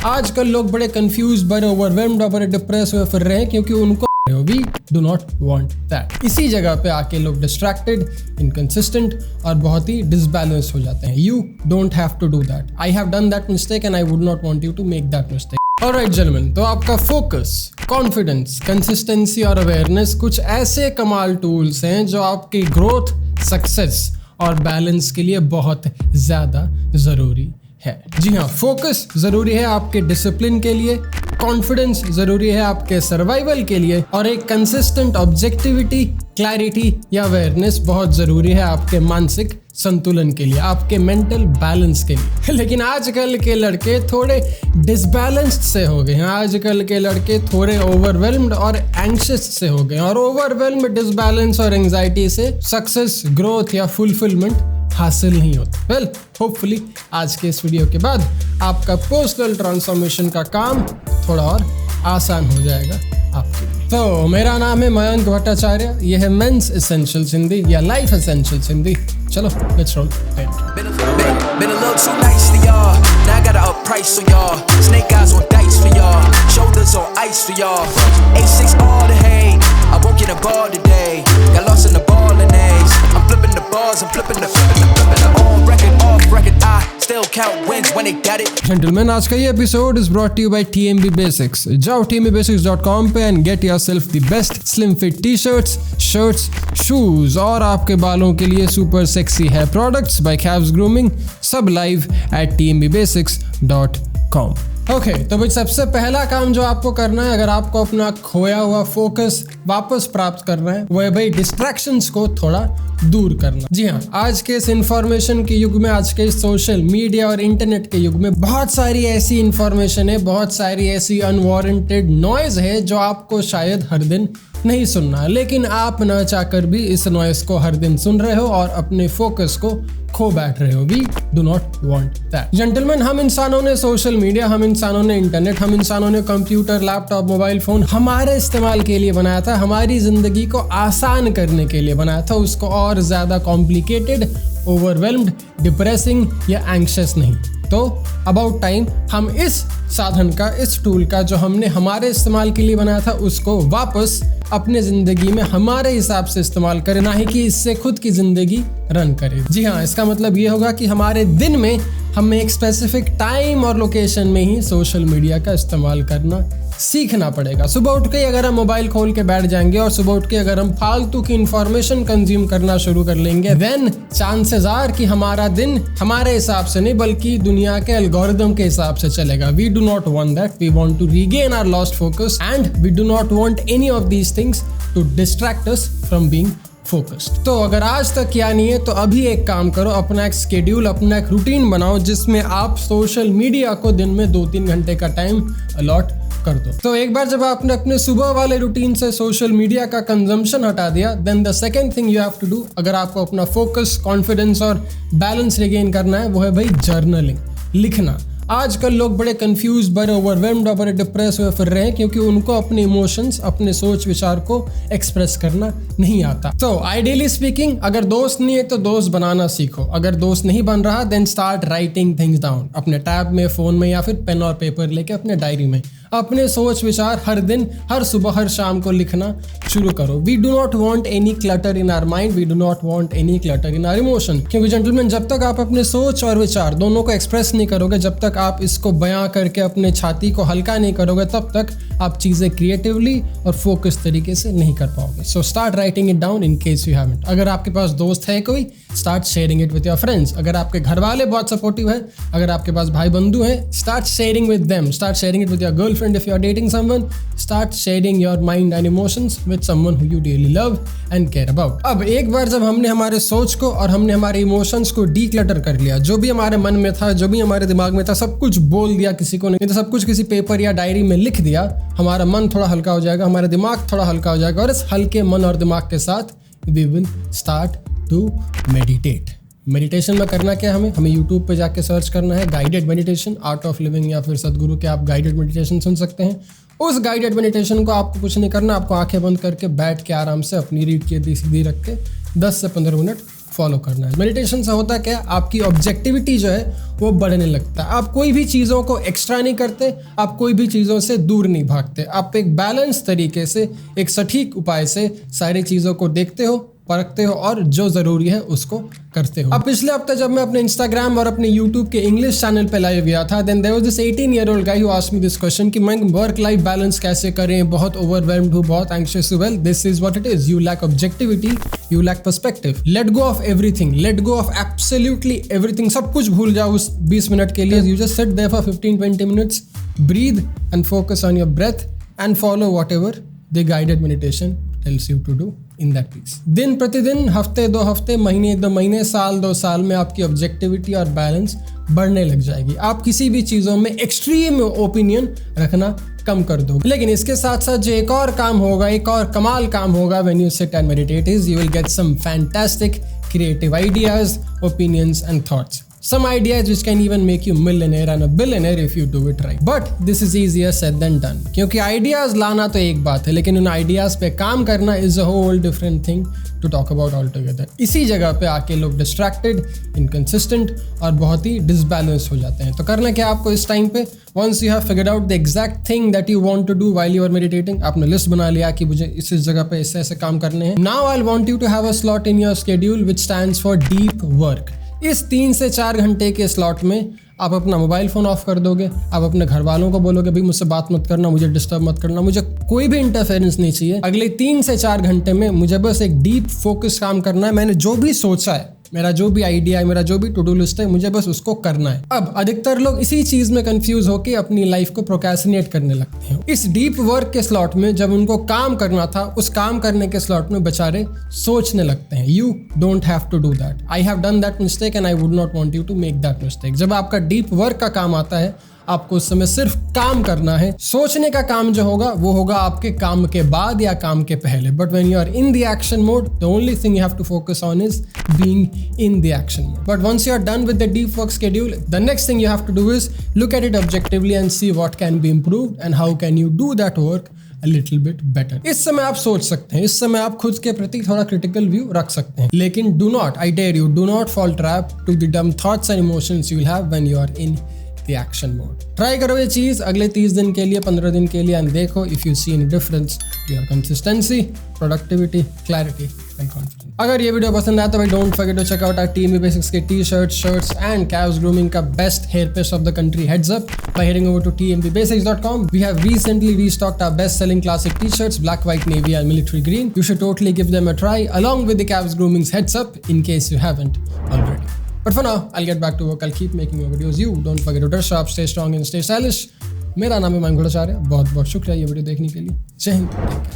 आजकल लोग बड़े कंफ्यूज, बड़े ओवरवेल्म्ड और बड़े डिप्रेस हुए फिर रहे हैं क्योंकि उनको we do not want that. इसी जगह पे आके लोग डिस्ट्रैक्टेड, इनकंसिस्टेंट और बहुत ही डिसबैलेंस हो जाते हैं। You don't have to do that. I have done that mistake and I would not want you to make that mistake. Alright gentleman, तो आपका फोकस, कॉन्फिडेंस, कंसिस्टेंसी और अवेयरनेस कुछ ऐसे कमाल टूल्स हैं जो आपकी ग्रोथ, सक्सेस और बैलेंस के लिए बहुत ज़्यादा ज़रूरी है। जी हाँ, फोकस ज़रूरी है आपके डिसिप्लिन के लिए, कॉन्फिडेंस ज़रूरी है आपके सर्वाइवल के लिए और एक कंसिस्टेंट ऑब्जेक्टिविटी, क्लैरिटी या अवेयरनेस बहुत ज़रूरी है आपके मानसिक संतुलन के लिए, आपके मेंटल बैलेंस के लिए। लेकिन आजकल के लड़के थोड़े डिसबैलेंस्ड से हो गए हैं। आजकल के लड़के थोड़े ओवरवेल्म्ड और एंग्शियस से हो गए हैं और ओवरवेल्म्ड, डिसबैलेंस और एंग्जाइटी से सक्सेस, ग्रोथ या फुलफिलमेंट हासिल नहीं होता। वेल, होपफुली आज के इस वीडियो के बाद आपका पर्सनल ट्रांसफॉर्मेशन का काम थोड़ा और आसान हो जाएगा आपके लिए। तो मेरा नाम है मयंक भट्टाचार्य, यह है मेंस एसेंशियल्स हिंदी या लाइफ एसेंशियल्स हिंदी। चलो let's roll. Been a little too nice for y'all. Now I gotta up price on y'all. Snake eyes on dice for y'all. Shoulders on ice for y'all. A6 all the hate. I won't get a ball today. Got lost in the ball and A's. I'm flipping the balls. I'm flipping the on record, off record. I still count wins when they got it. Gentlemen, आज का ये episode is brought to you by TMB Basics. जाओ tmbasics.com पे and get yourself the best slim fit t-shirts, shirts, shoes और आपके बालों के लिए super sexy hair products by Cavs Grooming, सब लाइव at tmbasics.com। ओके, तो भाई सबसे पहला काम जो आपको करना है अगर आपको अपना खोया हुआ फोकस वापस प्राप्त करना है वो है भाई डिस्ट्रैक्शंस को थोड़ा दूर करना। जी हाँ, आज के इस इंफॉर्मेशन के युग में, आज के इस सोशल मीडिया और इंटरनेट के युग में बहुत सारी ऐसी इंफॉर्मेशन है, बहुत सारी ऐसी अनवारंटेड नॉइज है जो आपको शायद हर दिन नहीं सुनना है, लेकिन आप न चाहकर भी इस नॉइज को हर दिन सुन रहे हो और अपने फोकस को खो बैठ रहे हो। We do not want that. Gentleman, हम इंसानों ने सोशल मीडिया, हम इंसानों ने इंटरनेट, हम इंसानों ने कंप्यूटर, लैपटॉप, मोबाइल फोन हमारे इस्तेमाल के लिए बनाया था, हमारी जिंदगी को आसान करने के लिए बनाया था, उसको और ज्यादा कॉम्प्लिकेटेड, ओवरवेल्म्ड, डिप्रेसिंग या एंग्शियस नहीं। तो अबाउट टाइम हम इस साधन का, इस टूल का जो हमने हमारे इस्तेमाल के लिए बनाया था उसको वापस अपने जिंदगी में हमारे हिसाब से इस्तेमाल करें, ना ही कि इससे खुद की जिंदगी रन करें। जी हाँ, इसका मतलब ये होगा कि हमारे दिन में हमें एक स्पेसिफिक टाइम और लोकेशन में ही सोशल मीडिया का इस्तेमाल करना सीखना पड़ेगा। सुबह उठ के अगर हम मोबाइल खोल के बैठ जाएंगे और सुबह उठ के अगर हम फालतू की इंफॉर्मेशन कंज्यूम करना शुरू कर लेंगे, देन चांसेस आर कि हमारा दिन हमारे हिसाब से नहीं बल्कि दुनिया के एल्गोरिदम के हिसाब से चलेगा। We do not want that. We want to regain our lost focus and we do not want any of these things to distract us from being focused. तो अगर आज तक किया नहीं है तो अभी एक काम करो, अपना एक स्केड्यूल, अपना एक रूटीन बनाओ जिसमें आप सोशल मीडिया को दिन में 2-3 घंटे का टाइम अलॉट कर दो। तो एक बार जब आपने अपने सुबह वाले रूटीन से सोशल मीडिया का कंजम्पशन हटा दिया, then the second thing you have to do, अगर आपको अपना फोकस, कॉन्फिडेंस और बैलेंस रिगेन करना है, वो है भाई जर्नलिंग, लिखना। आजकल लोग बड़े कंफ्यूज, बड़े ओवरवेल्म्ड और बड़े डिप्रेस हुए फिर रहे हैं क्योंकि उनको अपने इमोशंस, अपने सोच विचार को एक्सप्रेस करना नहीं आता। तो आइडियली स्पीकिंग, अगर दोस्त नहीं है तो दोस्त बनाना सीखो। अगर दोस्त नहीं बन रहा then start writing things down, अपने टैब में, फोन में या फिर पेन और पेपर लेके अपने डायरी में अपने सोच विचार हर दिन, हर सुबह, हर शाम को लिखना शुरू करो। We do not want any clutter in our mind, we do not want any clutter in our emotion. क्योंकि जेंटलमैन, जब तक आप अपने सोच और विचार दोनों को एक्सप्रेस नहीं करोगे, जब तक आप इसको बयां करके अपने छाती को हल्का नहीं करोगे, तब तक आप चीजें क्रिएटिवली और फोकस तरीके से नहीं कर पाओगे। So start writing it down in case you haven't. अगर आपके पास दोस्त है कोई, start sharing it with your friends. अगर आपके घर वाले बहुत सपोर्टिव है, अगर आपके पास भाई बंधु हैं, start sharing with them. Start sharing it with your girlfriend if you are dating someone. Start sharing your mind and emotions with someone who you really love and care about. अब एक बार जब हमने हमारे सोच को और हमने हमारे इमोशंस को डीक्लटर कर लिया, जो भी हमारे मन में था, जो भी हमारे दिमाग में था, सब कुछ बोल दिया, किसी को नहीं तो सब कुछ किसी पेपर या डायरी में लिख दिया, हमारा मन थोड़ा हल्का हो जाएगा, हमारा दिमाग थोड़ा हल्का हो जाएगा और इस हल्के मन और दिमाग के साथ we will start to meditate. Meditation में करना क्या है, हमें यूट्यूब पे जाके सर्च करना है guided meditation, art of living या फिर सदगुरु के आप गाइडेड मेडिटेशन सुन सकते हैं। उस गाइडेड मेडिटेशन को आपको कुछ नहीं करना, आपको आंखें बंद करके बैठ के आराम से अपनी रीढ़ की हड्डी सीधी रख के 10 से 15 मिनट फॉलो करना है। मेडिटेशन से होता क्या, आपकी ऑब्जेक्टिविटी जो है वो बढ़ने लगता है। आप कोई भी चीज़ों को एक्स्ट्रा नहीं करते, आप कोई भी चीज़ों से दूर नहीं भागते, आप एक बैलेंस तरीके से, एक सटीक उपाय से सारी चीज़ों को देखते हो, परखते हो और जो ज़रूरी है उसको करते हो। अब पिछले हफ्ते जब मैं अपने इंस्टाग्राम और अपने यूट्यूब के इंग्लिश चैनल पे लाइव गया था, then there was this 18-year-old guy who asked me this question कि मैं वर्क लाइफ बैलेंस कैसे करें, बहुत ओवरवेल्म्ड हूँ, बहुत एंग्शियस हूँ। Well, this is what it is, you lack objectivity, you lack perspective. Let go of everything, let go of absolutely everything, सब कुछ भूल जाओ उस 20 मिनट के लिए। You just sit there for 15-20 minutes, breathe and focus on your breath and follow whatever the guided meditation tells you to do in that piece. दिन प्रतिदिन, हफ्ते 2 हफ्ते, महीने 2 महीने, साल 2 साल में आपकी ऑब्जेक्टिविटी और बैलेंस बढ़ने लग जाएगी। आप किसी भी चीज़ों में एक्सट्रीम ओपिनियन रखना कम कर दो। लेकिन इसके साथ साथ जो एक और काम होगा, एक और कमाल काम होगा when you sit and meditate is you will get some fantastic creative ideas, opinions and thoughts. Some ideas which can even make you millionaire and a billionaire if you do it right. But this is easier said than done. क्योंकि ideas लाना तो एक बात है, लेकिन उन ideas पे काम करना is a whole different thing to talk about altogether. इसी जगह पे आके लोग distracted, inconsistent और बहुत ही disbalanced हो जाते हैं। तो करना क्या आपको इस टाइम पे, once you have figured out the exact thing that you want to do while you are meditating, आपने लिस्ट बना लिया कि मुझे इस जगह पे ऐसे ऐसे काम करने हैं। Now I'll want you to have a slot in your schedule which stands for deep work. इस 3 से 4 घंटे के स्लॉट में आप अपना मोबाइल फ़ोन ऑफ कर दोगे, आप अपने घर वालों को बोलोगे भाई मुझसे बात मत करना, मुझे डिस्टर्ब मत करना, मुझे कोई भी इंटरफेरेंस नहीं चाहिए। अगले 3 से 4 घंटे में मुझे बस एक डीप फोकस काम करना है। मैंने जो भी सोचा है, मेरा जो भी आइडिया है, मेरा जो भी टू डू लिस्ट है, मुझे बस उसको करना है। अब अधिकतर लोग इसी चीज़ में कंफ्यूज होकर अपनी लाइफ को प्रोक्रेस्टिनेट करने लगते हैं। इस डीप वर्क के स्लॉट में जब उनको काम करना था, उस काम करने के स्लॉट में बेचारे सोचने लगते हैं। You don't have to do that, I have done that mistake and I would not want you to make that mistake. जब आपका डीप वर्क का काम आता है, आपको उस समय सिर्फ काम करना है। सोचने का काम जो होगा वो होगा आपके काम के बाद या काम के पहले। But when you are in the action mode, the only thing you have to focus on is being in the action mode. But once you are done with the deep work schedule, the next thing you have to do is look at it objectively and see what can be improved and how can you do that work a little bit better. इस समय आप सोच सकते हैं, इस समय आप खुद के प्रति थोड़ा क्रिटिकल व्यू रख सकते हैं, लेकिन do not, I dare you, do not fall trap to the dumb thoughts and emotions you will have when you are in the action mode. Try करो ये चीज अगले 30 दिन के लिए, 15 दिन के लिए, एंड देखो if you see any difference to your consistency, productivity, clarity and confidence. अगर ये वीडियो पसंद आया तो भाई don't forget to check out our TMB Basics के t-shirt, shirts and Cavs Grooming का best hair paste of the country heads up by heading over to tmbasics.com. We have recently restocked our best selling classic t-shirts, black, white, navy and military green. You should totally give them a try along with the Cavs Grooming's heads up in case you haven't already. But for now, I'll get back to work. I'll keep making more videos. You don't forget to dress sharp, stay strong and stay stylish. मेरा नाम है मयंक भट्टाचार्य। बहुत बहुत शुक्रिया ये video देखने के लिए। जय हिंद।